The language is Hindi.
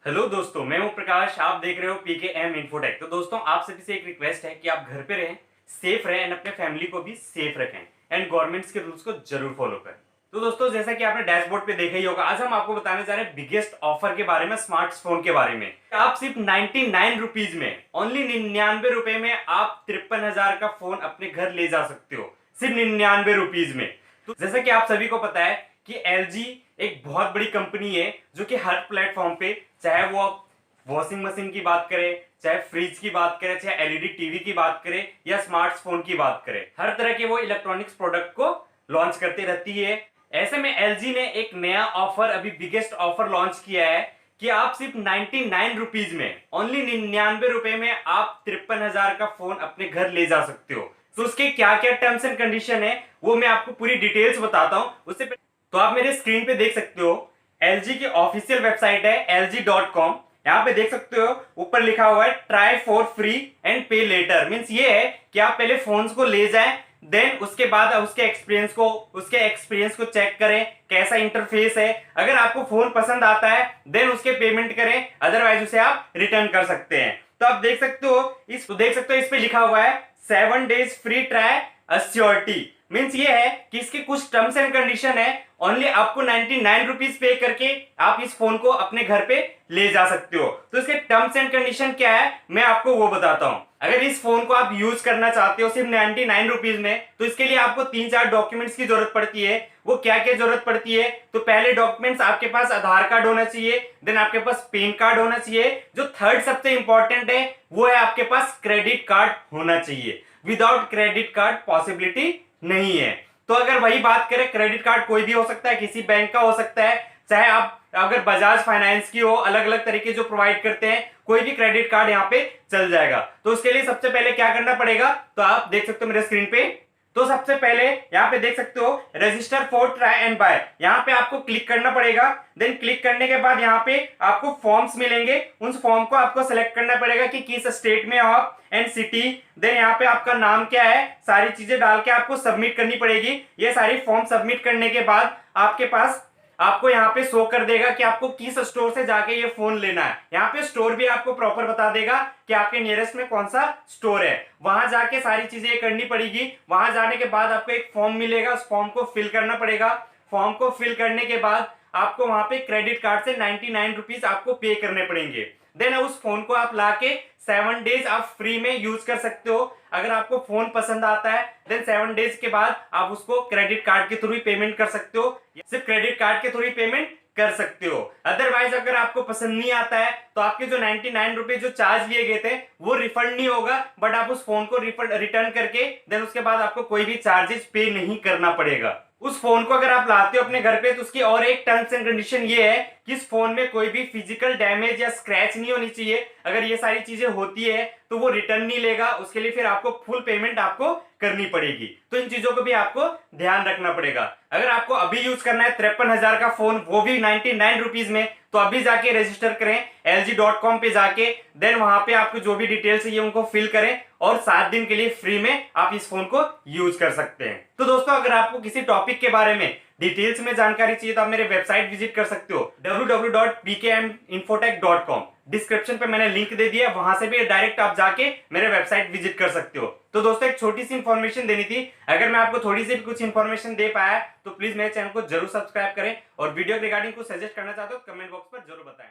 हेलो दोस्तों, मैं हूं प्रकाश। आप देख रहे हो पीकेएम इन्फोटेक। तो दोस्तों, आप सभी से एक रिक्वेस्ट है कि आप घर पे रहें, सेफ रहें एंड अपने फैमिली को भी सेफ रखें एंड गवर्नमेंट्स के रूल्स को जरूर फॉलो करें। तो दोस्तों, जैसा कि आपने डैशबोर्ड पे देखा ही होगा, आज हम आपको बताने जा रहे हैं बिगेस्ट ऑफर के बारे में, स्मार्टफोन के बारे में। आप सिर्फ 99 रुपीज में, ओनली 99 रुपए में आप 53,000 का फोन अपने घर ले जा सकते हो, सिर्फ 99 रुपीज में। तो जैसा कि आप सभी को पता है कि LG एक बहुत बड़ी कंपनी है जो कि हर प्लेटफॉर्म पे, चाहे वो आप वॉशिंग मशीन की बात करें, चाहे फ्रिज की बात करें, चाहे एलईडी टीवी की बात करें या स्मार्टफोन की बात करें, हर तरह के वो इलेक्ट्रॉनिक्स प्रोडक्ट को लॉन्च करती रहती है। ऐसे में LG ने एक नया ऑफर, अभी बिगेस्ट ऑफर लॉन्च किया है कि आप सिर्फ 99 रुपीज में, ओनली 99 रुपए में आप 53,000 का फोन अपने घर ले जा सकते हो। तो उसके क्या क्या टर्म्स एंड कंडीशन है वो मैं आपको पूरी डिटेल्स बताता हूं। उससे तो आप मेरे स्क्रीन पे देख सकते हो, LG की ऑफिशियल वेबसाइट है lg.com। यहाँ पे देख सकते हो ऊपर लिखा हुआ है ट्राई फॉर फ्री एंड पे लेटर। मींस ये है कि आप पहले फोन्स को ले जाएं, देन उसके बाद उसके एक्सपीरियंस को चेक करें, कैसा इंटरफेस है। अगर आपको फोन पसंद आता है देन उसके पेमेंट करें, अदरवाइज उसे आप रिटर्न कर सकते हैं। तो आप देख सकते हो इस पे लिखा हुआ है 7 days free try assurity. Means ये है कि इसके कुछ टर्म्स एंड कंडीशन है। ओनली आपको 99 रुपीज पे करके आप इस फोन को अपने घर पे ले जा सकते हो। तो इसके टर्म्स एंड कंडीशन क्या है मैं आपको वो बताता हूं। अगर इस फोन को आप यूज करना चाहते हो सिर्फ 99 रुपीज में, तो इसके लिए आपको 3-4 डॉक्यूमेंट्स की जरूरत पड़ती है। वो क्या क्या जरूरत पड़ती है? तो पहले डॉक्यूमेंट्स, आपके पास आधार कार्ड होना चाहिए, देन आपके पास पैन कार्ड होना चाहिए। जो थर्ड सबसे इंपॉर्टेंट है वो है आपके पास क्रेडिट कार्ड होना चाहिए। विदाउट क्रेडिट कार्ड पॉसिबिलिटी नहीं है। तो अगर वही बात करें, क्रेडिट कार्ड कोई भी हो सकता है, किसी बैंक का हो सकता है, चाहे आप अगर बजाज फाइनेंस की हो, अलग अलग तरीके जो प्रोवाइड करते हैं, कोई भी क्रेडिट कार्ड यहाँ पे चल जाएगा। तो उसके लिए सबसे पहले क्या करना पड़ेगा तो आप देख सकते हो मेरे स्क्रीन पे। तो सबसे पहले यहाँ पे देख सकते हो register for try and buy, यहाँ पे आपको क्लिक करना पड़ेगा। देन क्लिक करने के बाद यहाँ पे आपको फॉर्म्स मिलेंगे, उन फॉर्म को आपको सेलेक्ट करना पड़ेगा कि किस स्टेट में आप एंड सिटी। देन यहाँ पे आपका नाम क्या है, सारी चीजें डाल के आपको सबमिट करनी पड़ेगी। ये सारी फॉर्म सबमिट करने के बाद आपके पास आपको यहाँ पे शो कर देगा कि आपको किस स्टोर से जाके ये फोन लेना है। यहाँ पे स्टोर भी आपको प्रॉपर बता देगा कि आपके नियरेस्ट में कौन सा स्टोर है। वहां जाके सारी चीजें करनी पड़ेगी। वहां जाने के बाद आपको एक फॉर्म मिलेगा, उस फॉर्म को फिल करना पड़ेगा। फॉर्म को फिल करने के बाद आपको वहां पे क्रेडिट कार्ड से 99 रुपीज आपको पे करने पड़ेंगे। देन उस फोन को आप लाके 7 डेज आप फ्री में यूज कर सकते हो। अगर आपको फोन पसंद आता है देन 7 डेज के बाद आप उसको क्रेडिट कार्ड के थ्रू ही पेमेंट कर सकते हो, सिर्फ क्रेडिट कार्ड के थ्रू ही पेमेंट कर सकते हो। अदरवाइज अगर आपको पसंद नहीं आता है तो आपके जो 99 रुपए जो चार्ज लिए गए थे वो रिफंड नहीं होगा, बट आप उस फोन को रिटर्न करके देन उसके बाद आपको कोई भी चार्जेस पे नहीं करना पड़ेगा। उस फोन को अगर आप लाते हो अपने घर पे तो उसकी और एक टर्म्स एंड कंडीशन ये है कि इस फोन में कोई भी फिजिकल डैमेज या स्क्रैच नहीं होनी चाहिए। अगर ये सारी चीजें होती है तो वो रिटर्न नहीं लेगा, उसके लिए फिर आपको फुल पेमेंट आपको करनी पड़ेगी। तो इन चीजों को भी आपको ध्यान रखना पड़ेगा। अगर आपको अभी यूज करना है 53,000 का फोन, वो भी 99 रुपीज में, तो अभी जाके रजिस्टर करें lg.com पे जाके। देन वहां पे आपको जो भी डिटेल्स चाहिए उनको फिल करें और 7 दिन के लिए फ्री में आप इस फोन को यूज कर सकते हैं। तो दोस्तों, अगर आपको किसी टॉपिक के बारे में डिटेल्स में जानकारी चाहिए तो आप मेरे वेबसाइट विजिट कर सकते हो www.pkminfotech.com। डिस्क्रिप्शन पे मैंने लिंक दे दिया, वहां से भी डायरेक्ट आप जाके मेरे वेबसाइट विजिट कर सकते हो। तो दोस्तों, एक छोटी सी इंफॉर्मेशन देनी थी। अगर मैं आपको थोड़ी सी भी कुछ इंफॉर्मेशन दे पाया तो प्लीज मेरे चैनल को जरूर सब्सक्राइब करें और वीडियो रिगार्डिंग कुछ सजेस्ट करना चाहते हो कमेंट बॉक्स पर जरूर बताएं।